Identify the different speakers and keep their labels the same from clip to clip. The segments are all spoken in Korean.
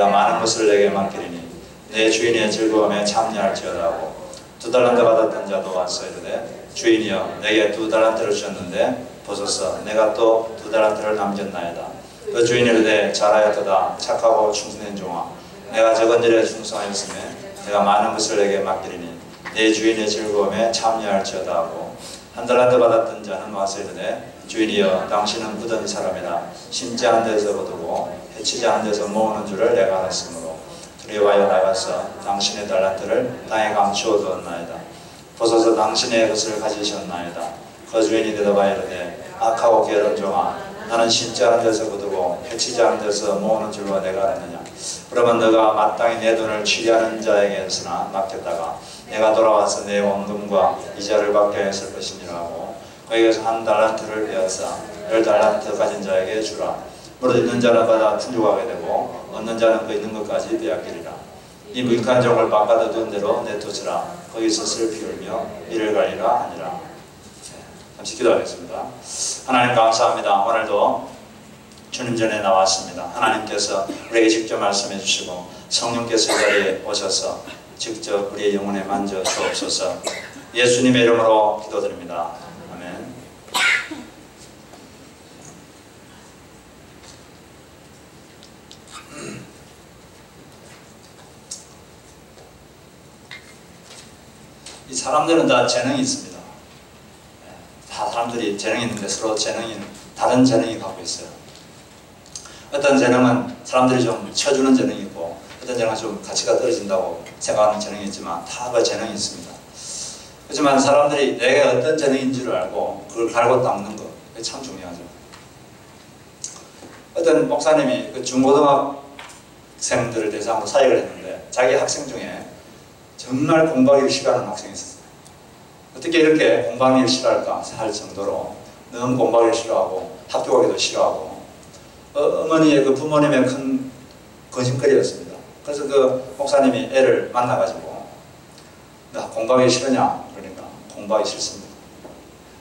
Speaker 1: 내가 많은 것을 내게 맡기리니 내 주인의 즐거움에 참여할지어다 하고 2달란트 받았던 자도 와서 이르되 주인이여 내게 2달란트를 주셨는데 보소서 내가 또 2달란트를 남겼나이다. 그 주인이 이르되 잘하였도다 착하고 충성된 종아 내가 적은 일에 충성하였으며 내가 많은 것을 내게 맡기리니 내 주인의 즐거움에 참여할지어다 하고 1달란트 받았던 자는 와서 이르되 주인이여 당신은 굳은 사람이라 심지 않은 데서 거두고 해치지 않은 데서 모으는 줄을 내가 알았으므로 두려워하여 나가서 당신의 달란트를 땅에 감추어 두었나이다. 보소서 당신의 것을 가지셨나이다. 그 주인이 대답하여 이르되 악하고 게으른 종아 나는 심지 않은 데서 거두고 해치지 않은 데서 모으는 줄로 내가 알았느냐. 그러면 너가 마땅히 내 돈을 취리하는 자에게서나 맡겼다가 내가 돌아와서 내 원금과 이자를 받게 했을 것이니라 하고 거기에서 1달란트를 빼앗아 10달란트 가진 자에게 주라. 무릇 있는 자는 받아 풍족하게 되고 얻는 자는 그 있는 것까지 빼앗기리라. 이 무익한 종을 바꿔두은 대로 내두으라. 거기서 슬피 울며 이를 가리라 하니라. 잠시 기도하겠습니다. 하나님 감사합니다. 오늘도 주님 전에 나왔습니다. 하나님께서 우리에게 직접 말씀해 주시고 성령께서 이 자리에 오셔서 직접 우리의 영혼에 만져 주옵소서. 예수님의 이름으로 기도드립니다. 아멘. 이 사람들은 다 재능이 있습니다. 다 사람들이 재능이 있는데 서로 다른 재능이 갖고 있어요. 어떤 재능은 사람들이 좀 쳐주는 재능이 있고 어떤 재능은 좀 가치가 떨어진다고 생각하는 재능이 있지만 다 그 재능이 있습니다. 그렇지만 사람들이 내가 어떤 재능인 줄 알고 그걸 갈고 닦는 거 그게 참 중요하죠. 어떤 목사님이 그 중고등학생들을 대상으로 사역을 했는데 자기 학생 중에 정말 공부하기를 싫어하는 학생이 있었어요. 어떻게 이렇게 공부하기를 싫어할까 할 정도로 너무 공부하기를 싫어하고 학교 가기도 싫어하고 어머니의 그 부모님의 큰 거짓거리였습니다. 그래서 그 목사님이 애를 만나가지고 나 공부하기 싫으냐? 그러니까 공부하기 싫습니다.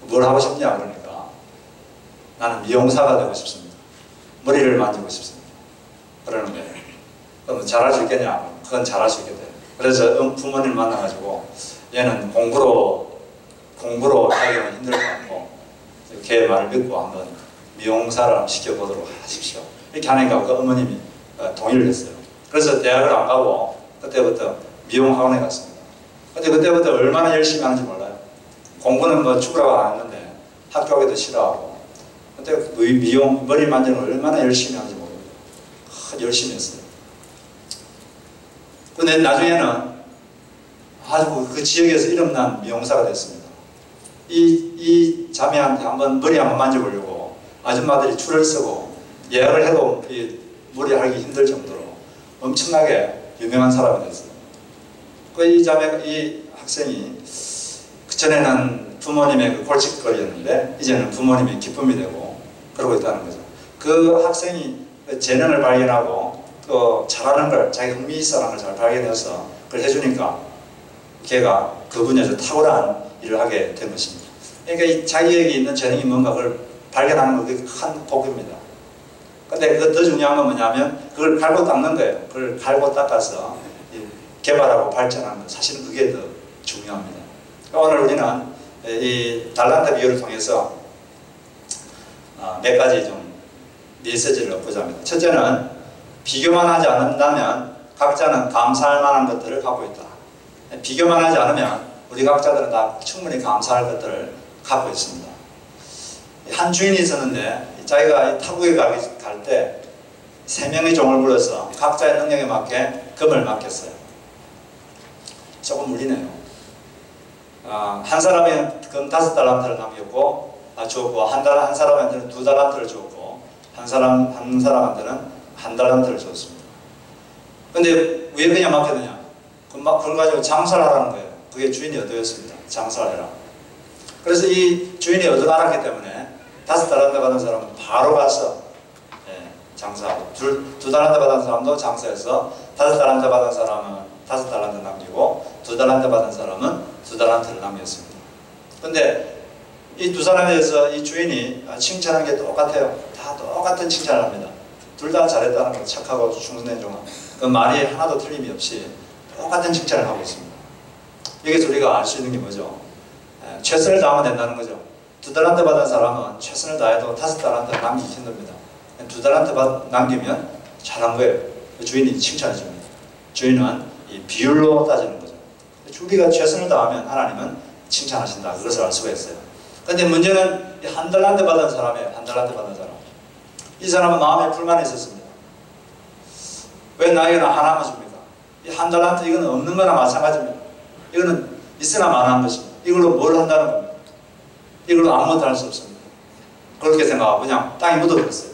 Speaker 1: 뭘 하고 싶냐? 그러니까 나는 미용사가 되고 싶습니다. 머리를 만지고 싶습니다. 그러는 거예요. 그럼 잘할 수 있겠냐? 그건 잘할 수 있게 돼요. 그래서 부모님을 만나가지고 얘는 공부로 하기는 힘들 것 같고 걔 말을 믿고 한번 미용사를 시켜보도록 하십시오. 이렇게 하니까 그 어머님이 동의를 했어요. 그래서 대학을 안 가고 그때부터 미용학원에 갔습니다. 근데 그때부터 얼마나 열심히 하는지 몰라요. 공부는 뭐 죽으라고 안 했는데 학교 가기도 싫어하고 그때 미용 머리 만지는 걸 얼마나 열심히 하는지 모릅니다. 열심히 했어요. 근데 나중에는 아주 그 지역에서 이름난 미용사가 됐습니다. 이 자매한테 머리 한번 만져보려고 아줌마들이 줄을 서고 예약을 해도 이 머리 하기 힘들 정도로 엄청나게 유명한 사람이 됐어요. 이 학생이 그전에는 부모님의 그 골칫거리였는데 이제는 부모님의 기쁨이 되고 그러고 있다는 거죠. 그 학생이 재능을 발견하고 또 잘하는 걸 자기 흥미있어하는 걸 잘 발견해서 그걸 해주니까 걔가 그 분야에서 탁월한 일을 하게 된 것입니다. 그러니까 자기에게 있는 재능이 뭔가 그걸 발견하는 것이 큰 복입니다. 근데 더 중요한 건 뭐냐면 그걸 갈고 닦는 거예요. 그걸 갈고 닦아서 개발하고 발전하는 것. 사실은 그게 더 중요합니다. 그러니까 오늘 우리는 이 달란트 비유를 통해서 몇 가지 좀 메시지를 얻고자 합니다. 첫째는 비교만 하지 않는다면 각자는 감사할 만한 것들을 갖고 있다. 비교만 하지 않으면 우리 각자들은 다 충분히 감사할 것들을 갖고 있습니다. 한 주인이 있었는데 자기가 타국에 갈 때 3명의 종을 불러서 각자의 능력에 맞게 금을 맡겼어요. 조금 무리네요. 한 사람이 금 5달란트를 주었고 한 사람한테는 2달란트를 주었고 한 사람한테는 1달란트를 주었습니다. 근데 왜 그냥 맡겼느냐? 그걸 가지고 장사를 하라는 거예요. 그게 주인의 의도였습니다. 장사를 해라. 그래서 이 주인이 의도를 알았기 때문에 5달란트 받은 사람은 바로 가서 장사하고 2달란트 받은 사람도 장사해서 5달란트 받은 사람은 5달란트 남기고 2달란트 받은 사람은 2달란트를 남겼습니다. 근데 이 두 사람에 대해서 이 주인이 칭찬한 게 똑같아요. 다 똑같은 칭찬을 합니다. 둘 다 잘했다는 거, 착하고 충성된 종아. 그 말이 하나도 틀림이 없이 똑같은 칭찬을 하고 있습니다. 여기서 우리가 알 수 있는 게 뭐죠? 최선을 다하면 된다는 거죠. 2달란트 받은 사람은 최선을 다해도 5달란트 남기기 힘듭니다. 2달란트 남기면 잘한 거예요. 주인이 칭찬해 줍니다. 주인은 이 비율로 따지는 거죠. 우리가 최선을 다하면 하나님은 칭찬하신다. 그것을 알 수가 있어요. 근데 문제는 이 1달란트 받은 사람이에요. 1달란트 받은 사람. 이 사람은 마음에 불만이 있었습니다. 왜 나에게는 하나만 줍니까? 이 1달란트 이거는 없는 거나 마찬가지입니다. 이거는 있으나 마나한 것입니다. 이걸로 뭘 한다는 겁니다. 이걸로 아무것도 할 수 없습니다. 그렇게 생각하고 그냥 땅에 묻어버렸어요.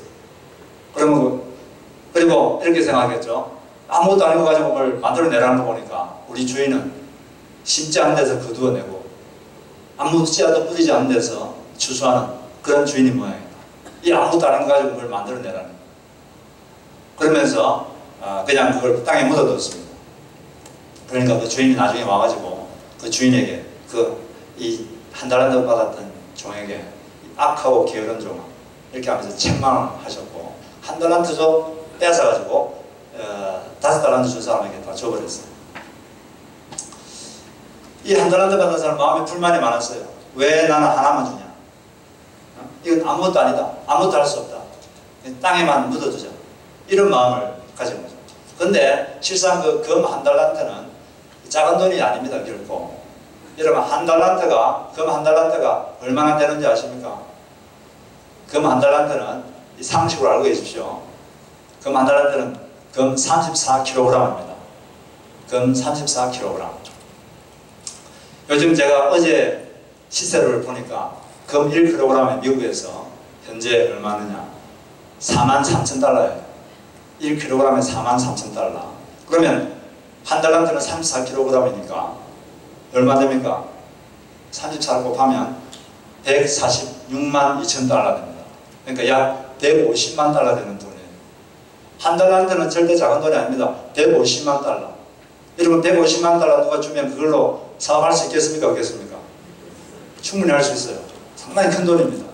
Speaker 1: 그리고 이렇게 생각하겠죠. 아무것도 아닌 거 가지고 뭘 만들어내라는 거 보니까 우리 주인은 심지 않은 데서 거두어내고 아무 씨앗도 뿌리지 않은 데서 추수하는 그런 주인이 모양이다. 이 아무것도 아닌 거 가지고 뭘 만들어내라는 거예요. 그러면서 그냥 그걸 땅에 묻어뒀습니다. 그러니까 그 주인이 나중에 와가지고 그 주인에게 이 1달란트 받았던 종에게 악하고 게으른 종아 이렇게 하면서 책망을 하셨고 1달란트도 뺏어가지고 5달란트 준 사람에게 다 줘버렸어요. 이 1달란트 받은 사람 마음에 불만이 많았어요. 왜 나는 하나만 주냐? 이건 아무것도 아니다. 아무것도 할 수 없다. 땅에만 묻어두자. 이런 마음을 가진 거죠. 근데 실상 그 금 1달란트는 작은 돈이 아닙니다. 결코. 여러분 금 1달란트가 얼마나 되는지 아십니까? 금 1달란트는 이 상식으로 알고 계십시오. 금 1달란트는 금 34kg입니다. 금 34kg. 요즘 제가 어제 시세를 보니까 금 1kg에 미국에서 현재 얼마느냐? 43,000달러예요. 1kg에 43,000달러. 그러면 1달란트는 34kg이니까 얼마 됩니까? 34를 곱하면 146만 2천 달러 됩니다. 그러니까 약 150만 달러 되는 돈이에요. 1달란트는 절대 작은 돈이 아닙니다. 150만 달러. 여러분 150만 달러 누가 주면 그걸로 사업할 수 있겠습니까? 없겠습니까? 충분히 할 수 있어요. 상당히 큰 돈입니다.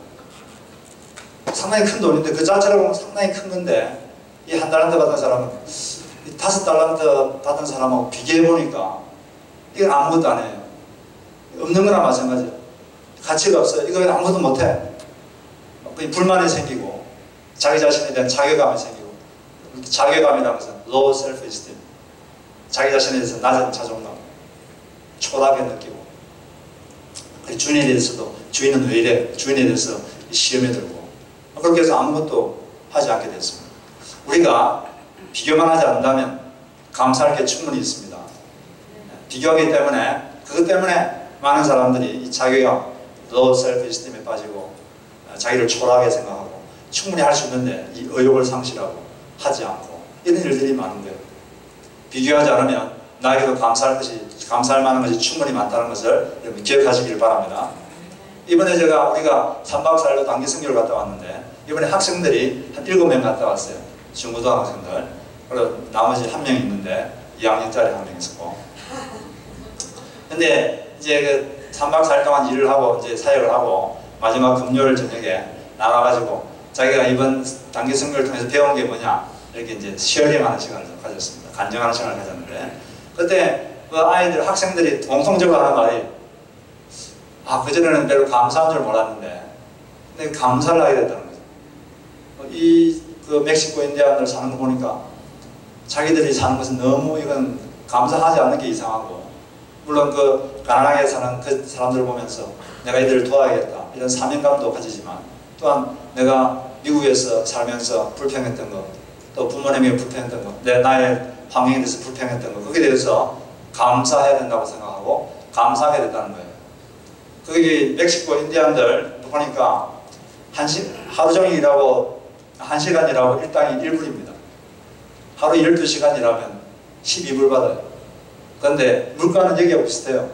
Speaker 1: 상당히 큰 돈인데 그 자체로 보면 상당히 큰 건데 이 1달란트 받은 사람은 이 5달란트 받은 사람하고 비교해보니까 이건 아무것도 안 해요. 없는 거나 마찬가지예요. 가치가 없어요. 이거 아무것도 못해. 불만이 생기고 자기 자신에 대한 자괴감이 생기고 자괴감이라는 것은 low self-esteem 자기 자신에 대해서 낮은 자존감 초라하게 느끼고 주인에 대해서도 주인은 왜 이래? 주인에 대해서 시험에 들고 그렇게 해서 아무것도 하지 않게 됐습니다. 우리가 비교만 하지 않는다면 감사할 게 충분히 있습니다. 비교하기 때문에 그것 때문에 많은 사람들이 이 자괴감, low self-esteem에 빠지고 자기를 초라하게 생각하고 충분히 할 수 있는데 이 의욕을 상실하고 하지 않고 이런 일들이 많은 거예요. 비교하지 않으면 나에게도 감사할 만한 것이 충분히 많다는 것을 여러분 기억하시길 바랍니다. 이번에 우리가 3박 4일로 단기 선교를 갔다 왔는데 이번에 학생들이 한 7명 갔다 왔어요. 중고등학생들. 그리고 나머지 1명 있는데 2학년짜리 1명 있었고. 근데 이제 그 3박 4일 동안 일을 하고 이제 사역을 하고 마지막 금요일 저녁에 나가가지고 자기가 이번 단기 선교를 통해서 배운 게 뭐냐 이렇게 이제 시어링하는 시간을 가졌습니다. 간증하는 시간을 가졌는데 그때 그 아이들 학생들이 공통적으로 하는 말이 그전에는 별로 감사한 줄 몰랐는데 근데 감사를 하게 됐다는 거죠. 그 멕시코 인디안들 사는 거 보니까 자기들이 사는 것은 너무 이건 감사하지 않는 게 이상하고 물론 그 가난하게 사는 그 사람들을 보면서 내가 이들을 도와야겠다 이런 사명감도 가지지만 또한 내가 미국에서 살면서 불평했던 것 또 부모님이 불평했던 것 나의 환경에 대해서 불평했던 것 거기에 대해서 감사해야 된다고 생각하고 감사하게 됐다는 거예요. 거기 멕시코 인디안들 보니까 하루 종일 일하고 1시간 일하고 일당이 1불입니다. 하루 12시간 일하면 12불 받아요. 그런데 물가는 여기하고 비슷해요.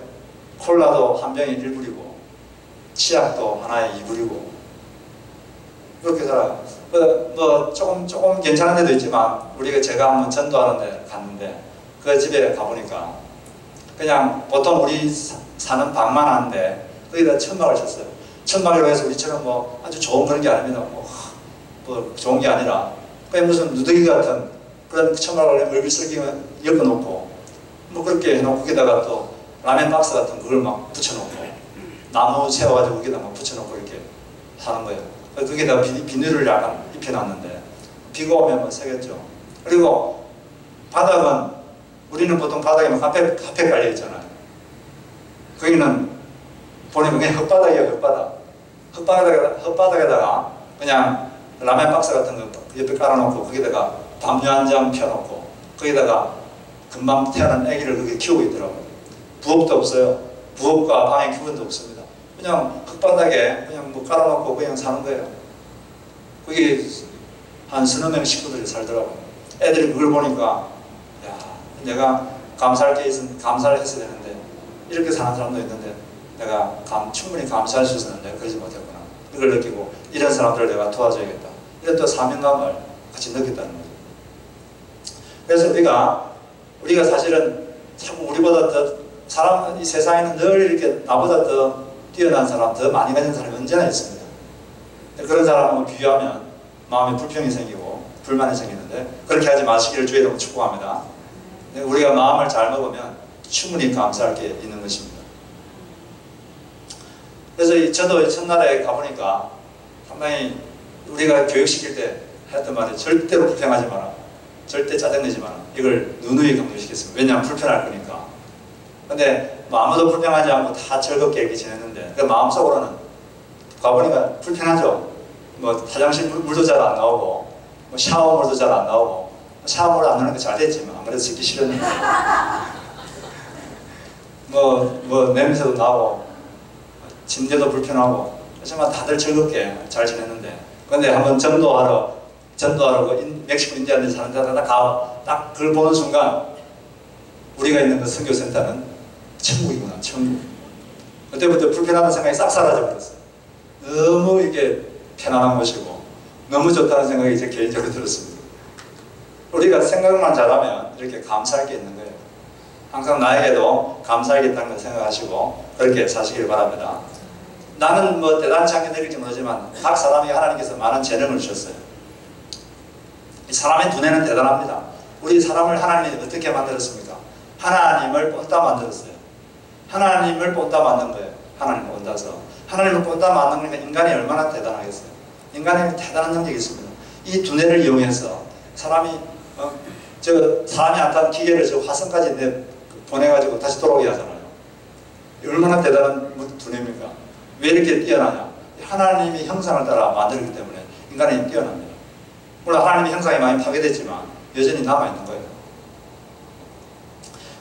Speaker 1: 콜라도 한 병에 1불이고 치약도 하나에 2불이고 그렇게 살아요. 조금 괜찮은 데도 있지만 제가 한번 전도하는 데 갔는데 그 집에 가보니까 그냥 보통 우리 사는 방만 한데 거기다 천막을 쳤어요. 천막이라고 해서 우리처럼 아주 좋은 그런 게 아닙니다. 뭐 좋은 게 아니라 그냥 무슨 누더기 같은 그런 천막을 얼굴 썩이 엮어놓고 뭐 그렇게 해놓고 거기다가 또 라면 박스 같은 그걸 막 붙여놓고 나무 세워가지고 거기다 막 붙여놓고 이렇게 사는 거예요. 거기다가 비닐을 약간 입혀놨는데 비가 오면 뭐 새겠죠. 그리고 바닥은 우리는 보통 바닥에 막 카페 깔려 있잖아요. 거기는 보니까 그냥 흙바닥이에요. 흙바닥에다가 그냥 라면 박스 같은 거 옆에 깔아놓고 거기다가 담요 한 장 펴놓고 거기다가 금방 태어난 아기를 그렇게 키우고 있더라고요. 부엌도 없어요. 부엌과 방에 기분도 없습니다. 그냥 흙바닥에 그냥 뭐 깔아놓고 그냥 사는 거예요. 거기 한 서너 명 식구들이 살더라고요. 애들이 그걸 보니까 야, 내가 감사할 게 있으면 감사를 했어야 되는데 이렇게 사는 사람도 있는데 내가 충분히 감사할 수 있었는데 그러지 못했구나. 이걸 느끼고 이런 사람들을 내가 도와줘야겠다. 이런 또 사명감을 같이 느꼈다는 거죠. 그래서 우리가 사실은 참 우리보다 더 이 세상에는 늘 이렇게 나보다 더 뛰어난 사람, 더 많이 가진 사람이 언제나 있습니다. 그런 사람을 비유하면 마음에 불평이 생기고 불만이 생기는데 그렇게 하지 마시기를 주의 이름으로 축복합니다. 우리가 마음을 잘 먹으면 충분히 감사할 게 있는 것입니다. 그래서 저도 첫날에 가보니까 상당히 우리가 교육시킬 때 했던 말이 절대로 불평하지 마라. 절대 짜증내지 마라. 이걸 누누이 강조시켰습니다. 왜냐하면 불편할 거니까. 근데 뭐 아무도 불평하지 않고 다 즐겁게 이렇게 지냈는데 그 마음속으로는 가보니까 불편하죠. 뭐 화장실 물도 잘 안 나오고 뭐 샤워물도 잘 안 나오고 샤워물 안 나오는 게 잘 됐지만 아무래도 쓰기 싫었는데 뭐 냄새도 나고 침대도 불편하고 하지만 다들 즐겁게 잘 지냈는데 근데 한번 전도하러 그 멕시코 인디안에 사는 데다 딱 그걸 보는 순간 우리가 있는 그 선교센터는 천국이구나, 천국. 그때부터 불편하다는 생각이 싹 사라져 버렸어요. 너무 이게 편안한 곳이고 너무 좋다는 생각이 이제 개인적으로 들었습니다. 우리가 생각만 잘하면 이렇게 감사할 게 있는 거예요. 항상 나에게도 감사할 게 있다는 걸 생각하시고 그렇게 사시길 바랍니다. 나는 뭐 대단치 않게 느낄지 모르지만 각 사람에게 하나님께서 많은 재능을 주셨어요. 이 사람의 두뇌는 대단합니다. 우리 사람을 하나님이 어떻게 만들었습니까? 하나님을 본따 만들었어요. 하나님을 본따 만든 거예요. 하나님을 본따서. 하나님을 본따 만든 거니까 인간이 얼마나 대단하겠어요. 인간에게 대단한 능력이 있습니다. 이 두뇌를 이용해서 사람이 안 탄 기계를 저 화성까지 보내가지고 다시 돌아오게 하잖아요. 얼마나 대단한 두뇌입니까? 왜 이렇게 뛰어나냐? 하나님이 형상을 따라 만들기 때문에 인간이 뛰어납니다. 물론 하나님의 형상이 많이 파괴됐지만 여전히 남아있는 거예요.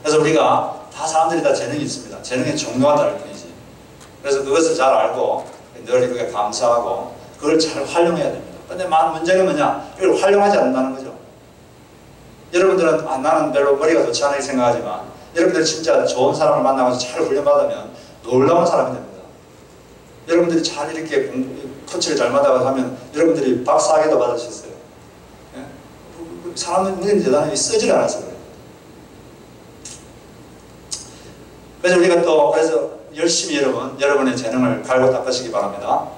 Speaker 1: 그래서 우리가 사람들이 다 재능이 있습니다. 재능의 종류가 다를 뿐이지. 그래서 그것을 잘 알고 늘 그게 감사하고 그걸 잘 활용해야 됩니다. 근데 문제는 뭐냐? 이걸 활용하지 않는다는 거죠. 여러분들은 나는 별로 머리가 좋지 않게 생각하지만 여러분들 진짜 좋은 사람을 만나서 잘 훈련받으면 놀라운 사람이 됩니다. 여러분들이 잘 이렇게 코치를 잘 받아가서 하면 여러분들이 박사학위도 받으셨어요. 예? 사람들은 대단히 쓰질 않아서 그래요. 그래서 우리가 그래서 열심히 여러분의 재능을 갈고 닦으시기 바랍니다.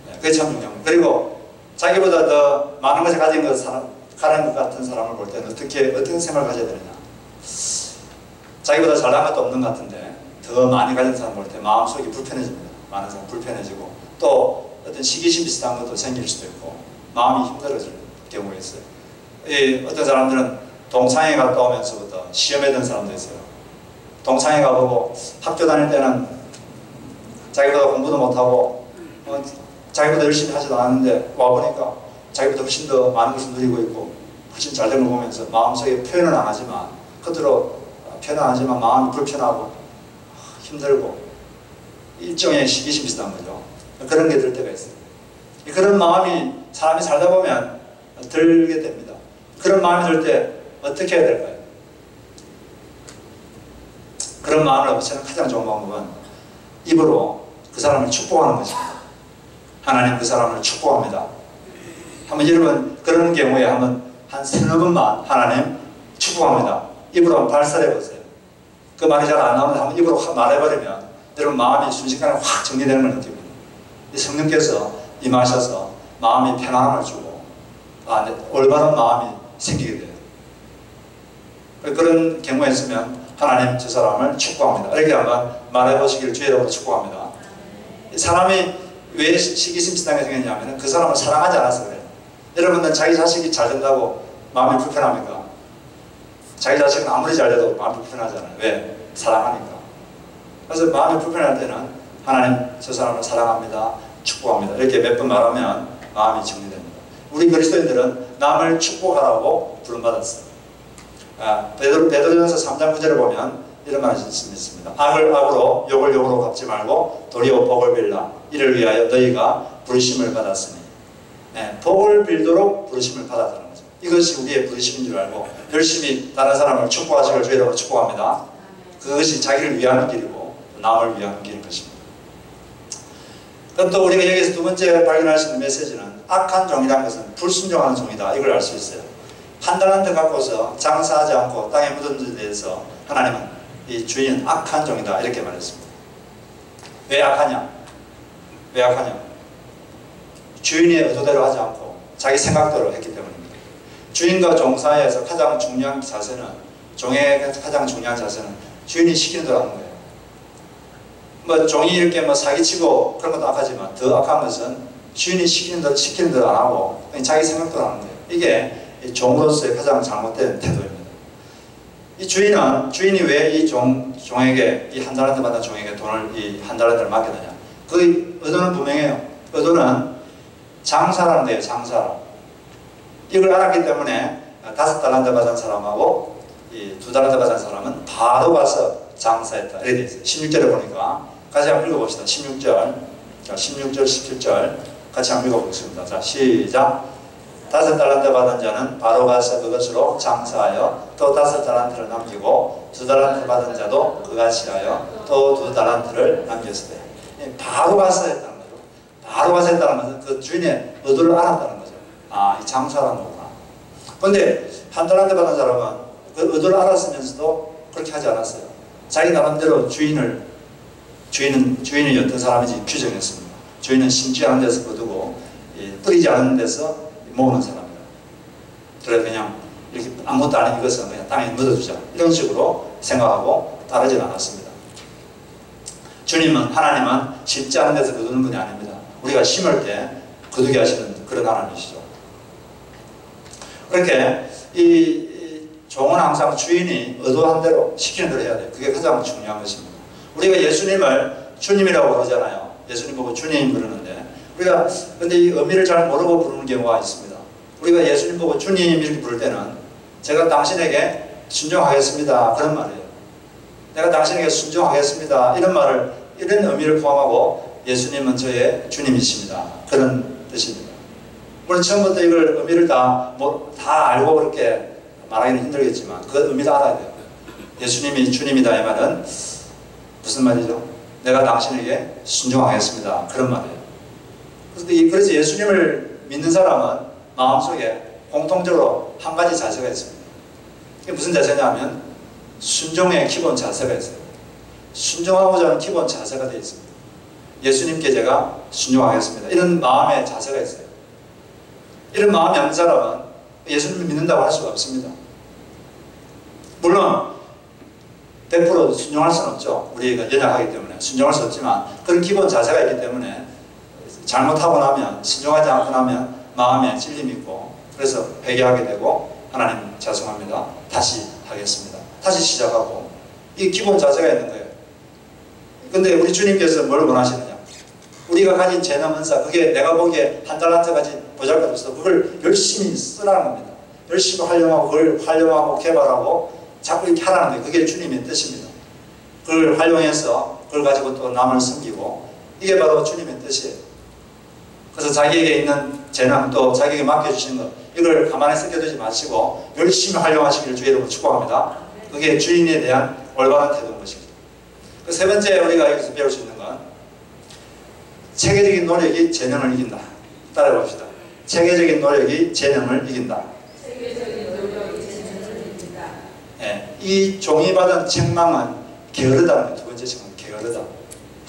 Speaker 1: 예, 그게 참 중요합니다. 그리고 자기보다 더 많은 것을 가진 것 같은 사람을 볼 때는 어떤 생각을 가져야 되느냐. 자기보다 잘난 것도 없는 것 같은데 더 많이 가진 사람 볼 때 마음속이 불편해집니다. 많은 사람 불편해지고 또 어떤 시기심 비슷한 것도 생길 수도 있고 마음이 힘들어질 경우가 있어요. 어떤 사람들은 동창회 갔다 오면서부터 시험에 든 사람도 있어요. 동창회 가보고 학교 다닐 때는 자기보다 공부도 못하고 자기보다 열심히 하지도 않았는데 와보니까 자기보다 훨씬 더 많은 것을 누리고 있고 훨씬 잘 된 걸 보면서 마음속에 표현은 안 하지만 겉으로 표현은 안 하지만 마음이 불편하고 힘들고 일종의 시기심 비슷한 거죠. 그런 게 들 때가 있어요. 그런 마음이 사람이 살다 보면 들게 됩니다. 그런 마음이 들 때 어떻게 해야 될까요? 그런 마음을 없애는 가장 좋은 방법은 입으로 그 사람을 축복하는 것입니다. 하나님 그 사람을 축복합니다. 한번 여러분 그런 경우에 한 서너 번만 하나님 축복합니다. 입으로 한번 발설해 보세요. 그 말이 잘 안 나오는데 한번 입으로 말해버리면 여러분 마음이 순식간에 확 정리되는 걸 느낍니다. 성령께서 임하셔서 마음이 편안함을 주고 올바른 마음이 생기게 돼요. 그런 경우에 있으면 하나님 저 사람을 축복합니다. 이렇게 한번 말해보시기를 주의 이름으로 축복합니다. 사람이 왜 시기심신하게 생겼냐면 그 사람을 사랑하지 않아서 그래요. 여러분들 자기 자식이 잘 된다고 마음이 불편합니까? 자기 자식은 아무리 잘 돼도 마음이 불편하잖아요. 왜? 사랑하니까. 그래서 마음이 불편할 때는 하나님 저 사람을 사랑합니다. 축복합니다. 이렇게 몇 번 말하면 마음이 정리됩니다. 우리 그리스도인들은 남을 축복하라고 부름받았어요. 베드로전서 3장 9절을 보면 이런 말씀이 있습니다. 악을 악으로 욕을 욕으로 갚지 말고 도리어 복을 빌라. 이를 위하여 너희가 부르심을 받았으니. 복을 빌도록 부르심을 받았다는 거죠. 이것이 우리의 부르심인 줄 알고 열심히 다른 사람을 축복하시길 주의 이름으로 축복합니다. 그것이 자기를 위하는 길이고 남을 위하는 길인 것입니다. 그럼 또 우리가 여기서 두 번째 발견할 수 있는 메시지는 악한 종이라는 것은 불순종하는 종이다. 이걸 알 수 있어요. 한 달란트 갖고서 장사하지 않고 땅에 묻은 것에 대해서 하나님은 이 주인은 악한 종이다 이렇게 말했습니다. 왜 악하냐? 왜 악하냐? 주인의 의도대로 하지 않고 자기 생각대로 했기 때문입니다. 주인과 종 사이에서 가장 중요한 자세는, 종의 가장 중요한 자세는 주인이 시키는 대로 하는 거예요. 뭐 종이 이렇게 사기치고 그런 것도 악하지만 더 악한 것은 주인이 시키는 대로 안 하고 그냥 자기 생각대로 하는 거예요. 이게 종으로서의 가장 잘못된 태도입니다. 이 주인이 왜 이 종에게, 이 한 달란트 받은 종에게 돈을, 이 한 달란트를 맡겼느냐? 그 의도는 분명해요. 의도는 장사라는 데요, 장사라. 이걸 알았기 때문에 5달란트 받은 사람하고 이 2달란트 받은 사람은 바로 가서 장사했다. 이렇게 되어 있어요. 16절에 보니까 같이 한번 읽어봅시다. 16절. 자, 16절, 17절 같이 한번 읽어보겠습니다. 자, 시작. 5달란트 받은 자는 바로 가서 그것으로 장사하여 또 5달란트를 남기고 2달란트 받은 자도 그같이 하여 또 2달란트를 남겼을 때 바로 가서 했다는 거죠. 바로 가서 했다는 것은 그 주인의 의도를 알았다는 거죠. 이 장사라는 거구나. 그런데 1달란트 받은 사람은 그 의도를 알았으면서도 그렇게 하지 않았어요. 자기 나름대로 주인이 어떤 사람인지 규정했습니다. 주인은 심지 않은 데서 거두고 뿌리지 않은 데서 모으는 사람이다. 그래서 그냥 이렇게 아무것도 아닌 이것은 그냥 땅에 묻어주자. 이런 식으로 생각하고 따르진 않았습니다. 하나님은 심지 않은 데서 거두는 분이 아닙니다. 우리가 심을 때 거두게 하시는 그런 하나님이시죠. 그렇게 이 종은 항상 주인이 의도한 대로 시키는 대로 해야 돼요. 그게 가장 중요한 것입니다. 우리가 예수님을 주님이라고 부르잖아요. 예수님 보고 주님 부르는데 우리가 근데 이 의미를 잘 모르고 부르는 경우가 있습니다. 우리가 예수님 보고 주님 이렇게 부를 때는 제가 당신에게 순종하겠습니다. 그런 말이에요. 내가 당신에게 순종하겠습니다. 이런 의미를 포함하고 예수님은 저의 주님이십니다. 그런 뜻입니다. 물론 처음부터 이걸 의미를 다 알고 그렇게 말하기는 힘들겠지만 그 의미를 알아야 돼요. 예수님이 주님이다 이 말은 무슨 말이죠? 내가 당신에게 순종하겠습니다. 그런 말이에요. 그래서 예수님을 믿는 사람은 마음속에 공통적으로 한 가지 자세가 있습니다. 이게 무슨 자세냐면 순종의 기본 자세가 있어요. 순종하고자 하는 기본 자세가 되어 있습니다. 예수님께 제가 순종하겠습니다. 이런 마음의 자세가 있어요. 이런 마음이 없는 사람은 예수님을 믿는다고 할 수가 없습니다. 물론 100% 순종할 수는 없죠. 우리가 연약하기 때문에 순종할 수 없지만 그런 기본 자세가 있기 때문에 잘못하고 나면, 순종하지 않고 나면 마음에 찔림이 있고 그래서 회개하게 되고 하나님 죄송합니다. 다시 하겠습니다. 다시 시작하고 이 기본 자세가 있는 거예요. 근데 우리 주님께서 뭘 원하시느냐? 우리가 가진 재능 은사, 그게 내가 보기에 1달란트 가진 보잘것없어 그걸 열심히 쓰라는 겁니다. 열심히 활용하고 그걸 활용하고 개발하고 자꾸 이렇게 하라는 거예요. 그게 주님의 뜻입니다. 그걸 활용해서 그걸 가지고 또 남을 섬기고 이게 바로 주님의 뜻이에요. 그래서 자기에게 있는 재능 또 자기에게 맡겨주시는 것 이걸 가만히 쓰겨두지 마시고 열심히 활용하시기를 주의 이름으로 축복합니다. 그게 주인에 대한 올바른 태도인 것입니다. 그 세 번째 우리가 여기서 배울 수 있는 건 체계적인 노력이 재능을 이긴다. 따라해 봅시다. 체계적인 노력이 재능을 이긴다. 네, 이 종이 받은 책망은 게으르다는 거예요. 두 번째 책망은 게으르다.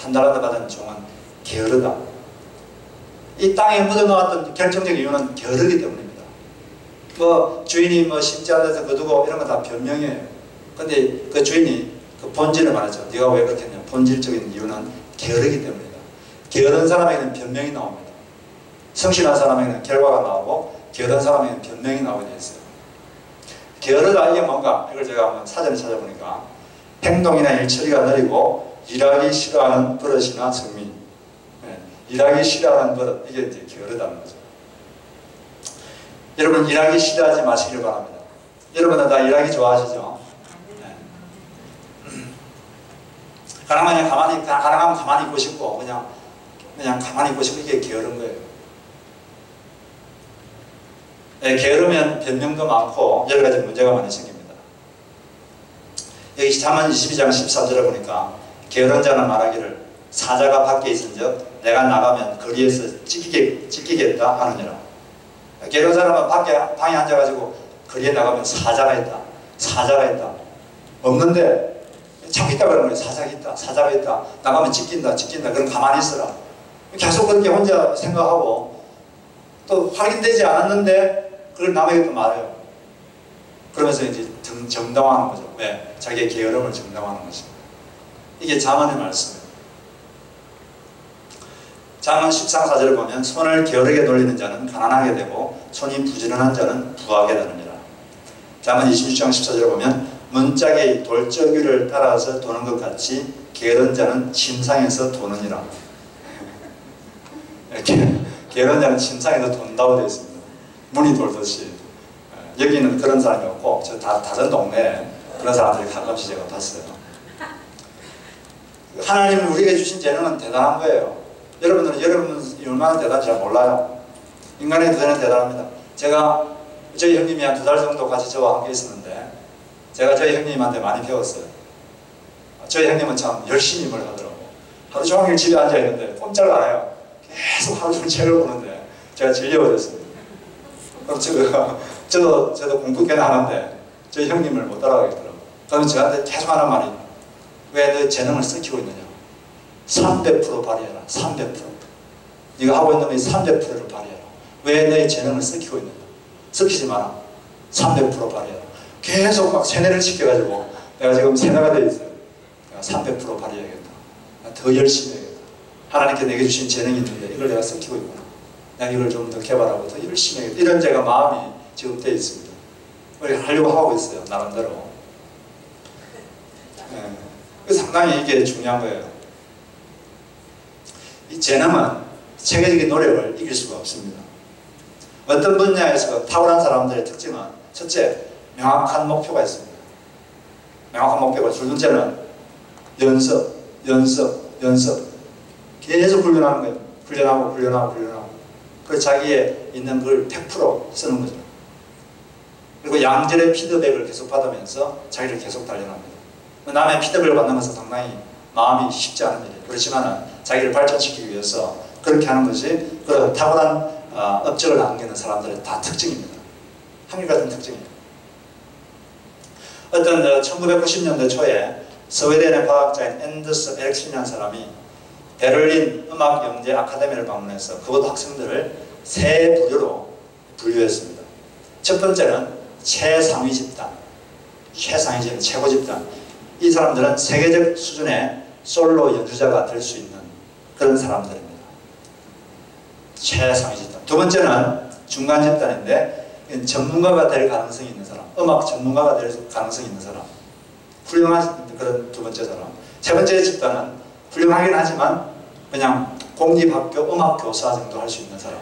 Speaker 1: 1달란트 받은 종은 게으르다. 이 땅에 묻어놓았던 결정적인 이유는 게으르기 때문입니다. 뭐 주인이 뭐 심지 않아서 거두고 이런 거 다 변명이에요. 근데 그 주인이 그 본질을 말하죠. 네가 왜 그렇게 했냐. 본질적인 이유는 게으르기 때문이다. 게으른 사람에게는 변명이 나옵니다. 성실한 사람에게는 결과가 나오고 게으른 사람에게는 변명이 나오게 되어 있어요. 게으르다 이게 뭔가? 이걸 제가 한번 사전에 찾아보니까 행동이나 일처리가 느리고 일하기 싫어하는 버릇이나 성미. 네. 일하기 싫어하는 버릇, 이게 이제 게으르다는 거죠. 여러분 일하기 싫어하지 마시길 바랍니다. 여러분은 다 일하기 좋아하시죠? 네. 가능하면 가만히 있고 싶고 그냥 가만히 있고 싶고 이게 게으른 거예요. 네, 게으르면 변명도 많고 여러 가지 문제가 많이 생깁니다. 여기 잠언 22장 14절에 보니까 게으른 자는 말하기를 사자가 밖에 있은즉 내가 나가면 거리에서 찢기겠다 하느니라. 게으른 사람은 방에 앉아가지고 거리에 나가면 사자가 있다. 없는데 자꾸 있다 그러는 거예요. 사자가 있다. 나가면 찢긴다. 그럼 가만히 있어라. 계속 그렇게 혼자 생각하고 또 확인되지 않았는데 그걸 남에게 또 말해요. 그러면서 이제 정당화하는 거죠. 왜? 자기의 게으름을 정당화하는 거죠. 이게 잠언의 말씀이에요. 잠언 13장 4절을 보면 손을 게으르게 돌리는 자는 가난하게 되고 손이 부지런한 자는 부하게 되느니라. 잠언 26장 14절을 보면 문짝이 돌적 위를 따라서 도는 것 같이 게으른 자는 침상에서 도느니라. 게으른 자는 침상에서 돈다고 되어 있습니다. 문이 돌듯이. 여기는 그런 사람이 없고 저 다른 동네에 그런 사람들이 가끔씩 제가 봤어요. 하나님이 우리에게 주신 재능은 대단한 거예요. 여러분이 얼마나 대단한지 잘 몰라요. 인간의 두뇌는 대단합니다. 제가 저희 형님이 한 2달 정도 같이 저와 함께 있었는데 제가 저희 형님한테 많이 배웠어요. 저희 형님은 참 열심히 뭘 하더라고요. 하루 종일 집에 앉아있는데 꼼짝을 안 해요. 계속 하루 종일 책을 보는데 제가 질려버렸습니다. 그럼 저도 공부 꽤나 하는데 저희 형님을 못 따라가겠더라고요. 그러면 저한테 계속 하는 말이 왜 너 재능을 썩히고 있느냐. 300% 발휘해라. 300%. 네가 하고 있는 게 300%를 발휘해라. 왜 너의 재능을 썩히고 있느냐. 썩히지 마라. 300% 발휘해라. 계속 막 세뇌를 시켜가지고 내가 지금 세뇌가 되어 있어요. 내가 300% 발휘해야겠다. 더 열심히 해야겠다. 하나님께 내게 주신 재능이 있는데 이걸 내가 썩히고 있구나. 내가 이걸 좀 더 개발하고 더 열심히 해야겠다. 이런 제가 마음이 지금 되어 있습니다. 하려고 하고 있어요. 나름대로. 네. 상당히 이게 중요한 거예요. 이 재능은 체계적인 노력을 이길 수가 없습니다. 어떤 분야에서 탁월한 사람들의 특징은 첫째, 명확한 목표가 있습니다. 명확한 목표가 두 번째는 연습. 계속 훈련하는 거예요. 훈련하고. 그래서 자기의 있는 걸 100% 쓰는 거죠. 그리고 양질의 피드백을 계속 받으면서 자기를 계속 단련합니다. 남의 피드백을 받는 것은 상당히 마음이 쉽지 않은 일이에요. 그렇지만 자기를 발전시키기 위해서 그렇게 하는 것이 그 탁월한 업적을 남기는 사람들의 다 특징입니다. 한결같은 특징이에요. 어떤 1990년대 초에 스웨덴의 과학자인 앤더스 에릭슨이라는 사람이 베를린 음악영재 아카데미를 방문해서 그곳 학생들을 세 부류로 분류했습니다. 첫 번째는 최상위 집단, 최고 집단. 이 사람들은 세계적 수준의 솔로 연주자가 될 수 있는 그런 사람들입니다. 최상위 집단. 두 번째는 중간 집단인데 전문가가 될 가능성이 있는 사람, 음악 전문가가 될 가능성이 있는 사람, 훌륭한 그런 두 번째 사람. 세 번째 집단은 훌륭하긴 하지만 그냥 공립학교 음악교사 정도 할 수 있는 사람.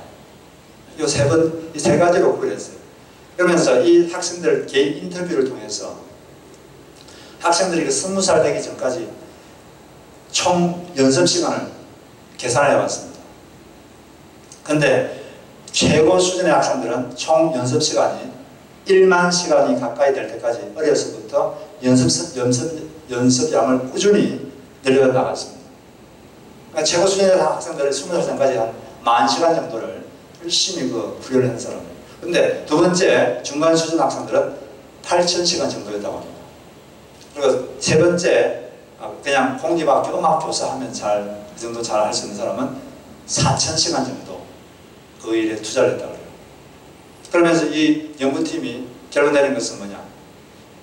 Speaker 1: 이 세 가지로 구별했어요. 그러면서 이 학생들 개인 인터뷰를 통해서 학생들이 20살 되기 전까지 총 연습 시간을 계산해 왔습니다. 근데 최고 수준의 학생들은 총 연습 시간이 1만 시간이 가까이 될 때까지 어려서부터 연습량을 꾸준히 늘려나갔습니다. 그러니까 최고 수준의 학생들은 20살까지 한 10,000시간 정도를 열심히 훈련을 한 사람이에요. 근데 두 번째 중간 수준 학생들은 8,000시간 정도였다고 합니다. 그리고 세 번째 그냥 공립학교 음악교사 하면 그 정도 잘 할 수 있는 사람은 4,000시간 정도 그 일에 투자를 했다고 해요. 그러면서 이 연구팀이 결론 내린 것은 뭐냐?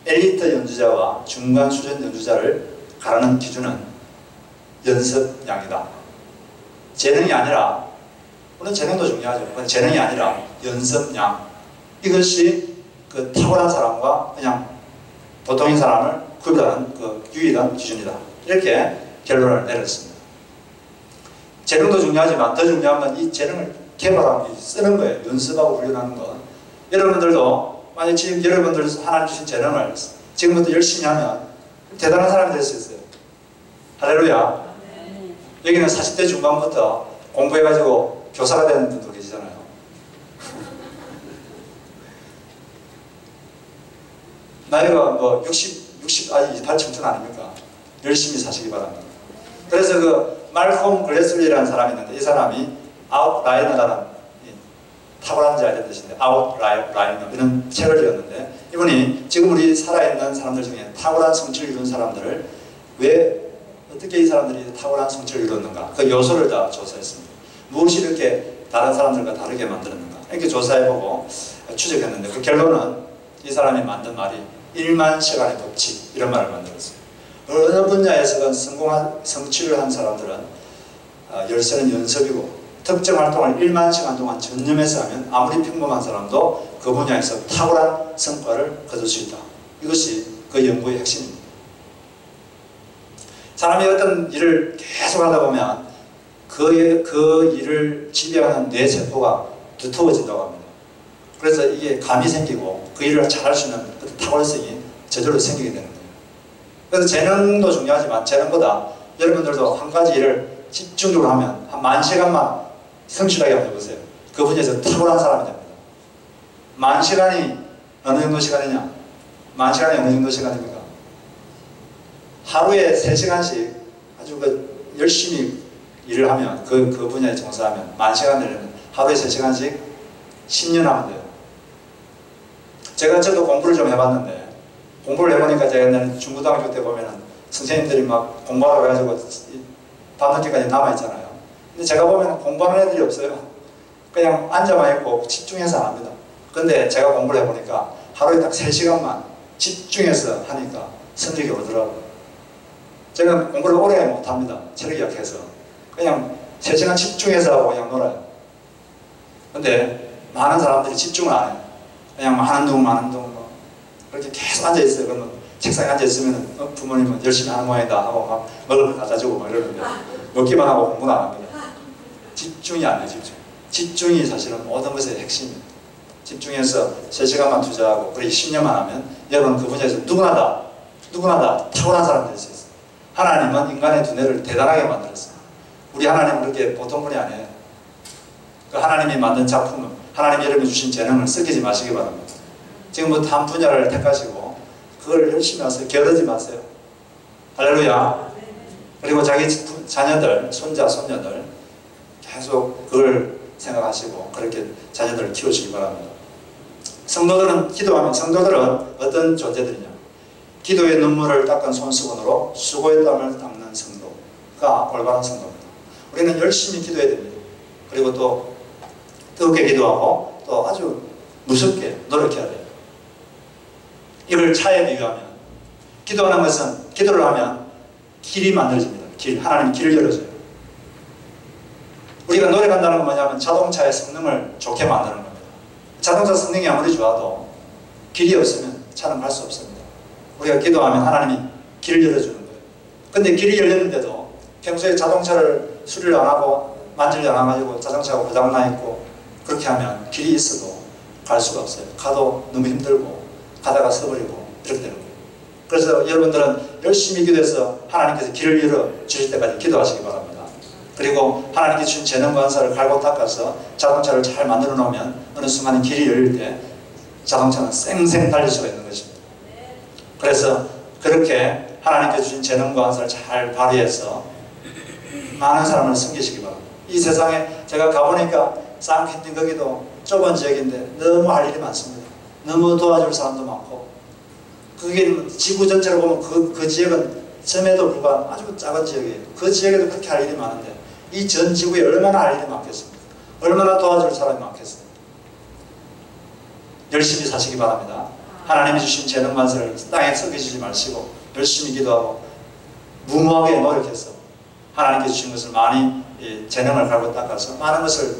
Speaker 1: 엘리트 연주자와 중간 수준 연주자를 가르는 기준은 연습량이다. 재능이 아니라, 물론 재능도 중요하죠. 재능이 아니라 연습량. 이것이 그 탁월한 사람과 그냥 보통인 사람을 구별하는 그 유일한 기준이다. 이렇게 결론을 내렸습니다. 재능도 중요하지만 더 중요한 건 이 재능을 개발하고 쓰는 거예요. 연습하고 훈련하는 것. 여러분들도 만약 지금 여러분들 하나님 주신 재능을 지금부터 열심히 하면 대단한 사람이 될 수 있어요. 할렐루야. 여기는 40대 중반부터 공부해가지고 교사가 되는 분도 계시잖아요. 나이가 뭐 60 아직 28 청춘 아닙니까? 열심히 사시기 바랍니다. 그래서 그 말콤 글래슬리라는 사람이 있는데 이 사람이 아웃라이너라는 탁월한 자에 대한 뜻인데 아웃라이너 이런 책을 지었는데 이분이 지금 우리 살아있는 사람들 중에 탁월한 성취를 이룬 사람들을 왜 어떻게 이 사람들이 탁월한 성취를 이뤘는가 그 요소를 다 조사했습니다. 무엇이 이렇게 다른 사람들과 다르게 만들었는가 이렇게 조사해보고 추적했는데 그 결론은 이 사람이 만든 말이 1만 시간의 법칙 이런 말을 만들었어요. 어느 분야에서든 성취를 한 사람들은 열쇠는 연습이고 특정 활동을 1만 시간 동안 전념해서 하면 아무리 평범한 사람도 그 분야에서 탁월한 성과를 거둘 수 있다. 이것이 그 연구의 핵심입니다. 사람이 어떤 일을 계속 하다 보면 그 일을 지배하는 뇌세포가 두터워진다고 합니다. 그래서 이게 감이 생기고 그 일을 잘할 수 있는 그 탁월성이 저절로 생기게 되는 거예요. 그래서 재능도 중요하지만 재능보다 여러분들도 한 가지 일을 집중적으로 하면 한 10,000시간만 성실하게 한번 해보세요. 그 분야에서 탁월한 사람이 됩니다. 10,000시간이 어느 정도 시간이냐? 10,000시간이 어느 정도 시간입니까? 하루에 3시간씩 아주 그 열심히 일을 하면 그 분야에 종사하면 10,000시간 되려면 하루에 3시간씩 10년 하면 돼요. 저도 공부를 좀 해봤는데 공부를 해보니까 제가 옛날에 중고등학교 때 보면은 선생님들이 막 공부하라고 해가지고 밤늦게까지 남아있잖아요. 근데 제가 보면 공부하는 애들이 없어요. 그냥 앉아만 있고 집중해서 안 합니다. 근데 제가 공부를 해보니까 하루에 딱 3시간만 집중해서 하니까 성적이 오더라고요. 제가 공부를 오래 못합니다. 체력이 약해서. 그냥 3시간 집중해서 하고 그냥 놀아요. 근데 많은 사람들이 집중을 안 해요. 그냥 많은 둥 뭐 그렇게 계속 앉아있어요. 그러면 책상에 앉아있으면 부모님은 열심히 하는 모양이다 하고 막 먹을 걸 갖다 주고 막 이러는데 먹기만 하고 공부는 안 합니다. 집중이 안 돼요. 집중이 사실은 모든 것의 핵심입니다. 집중해서 3시간만 투자하고 그렇게 10년만 하면 여러분 그 분야에서 누구나 다 탁월한 사람이 될 수 있어요. 하나님은 인간의 두뇌를 대단하게 만들었습니다. 우리 하나님은 그렇게 보통 분이 아니에요. 그 하나님이 만든 작품은 하나님이 여러분이 주신 재능을 썩히지 마시기 바랍니다. 지금부터 한 분야를 택하시고 그걸 열심히 하세요. 게으르지 마세요. 할렐루야. 그리고 자기 자녀들, 손자, 손녀들 계속 그걸 생각하시고 그렇게 자녀들을 키우시기 바랍니다. 성도들은 기도하면 성도들은 어떤 존재들이냐? 기도의 눈물을 닦은 손수건으로 수고의 땀을 닦는 성도가 올바른 성도입니다. 우리는 열심히 기도해야 됩니다. 그리고 또 뜨겁게 기도하고 또 아주 무섭게 노력해야 돼요. 이걸 차에 비유하면 기도하는 것은 기도를 하면 길이 만들어집니다. 하나님이 길을 열어줘요. 우리가 노력한다는 건 뭐냐면 자동차의 성능을 좋게 만드는 겁니다. 자동차 성능이 아무리 좋아도 길이 없으면 차는 갈 수 없습니다. 우리가 기도하면 하나님이 길을 열어주는 거예요. 근데 길이 열렸는데도 평소에 자동차를 수리를 안 하고 만지지 않아가지고 자동차가 고장나 있고 그렇게 하면 길이 있어도 갈 수가 없어요. 가도 너무 힘들고 가다가 서버리고 이렇게 되는 거예요. 그래서 여러분들은 열심히 기도해서 하나님께서 길을 열어 주실 때까지 기도하시기 바랍니다. 그리고 하나님께 주신 재능과 은사를 갈고 닦아서 자동차를 잘 만들어 놓으면 어느 순간 길이 열릴 때 자동차는 쌩쌩 달릴 수가 있는 것입니다. 그래서 그렇게 하나님께 주신 재능과 은사를 잘 발휘해서 많은 사람을 섬기시기 바랍니다. 이 세상에 제가 가보니까 쌍퀸틴 거기도 좁은 지역인데 너무 할 일이 많습니다. 너무 도와줄 사람도 많고 그게 지구 전체로 보면 그 지역은 점에도 불과한 아주 작은 지역이에요. 그 지역에도 그렇게 할 일이 많은데 이 전 지구에 얼마나 할 일이 많겠습니까? 얼마나 도와줄 사람이 많겠습니까? 열심히 사시기 바랍니다. 하나님이 주신 재능만을 땅에 썩이지 마시고 열심히 기도하고 무모하게 노력해서 하나님께 주신 것을 많이 재능을 갈고 닦아서 많은 것을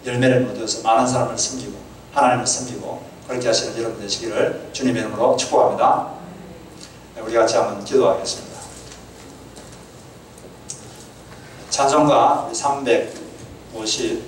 Speaker 1: 열매를 얻어서 많은 사람을 섬기고 하나님을 섬기고 그렇게 하시는 여러분 되시기를 주님의 이름으로 축복합니다. 우리 같이 한번 기도하겠습니다. 찬송가 350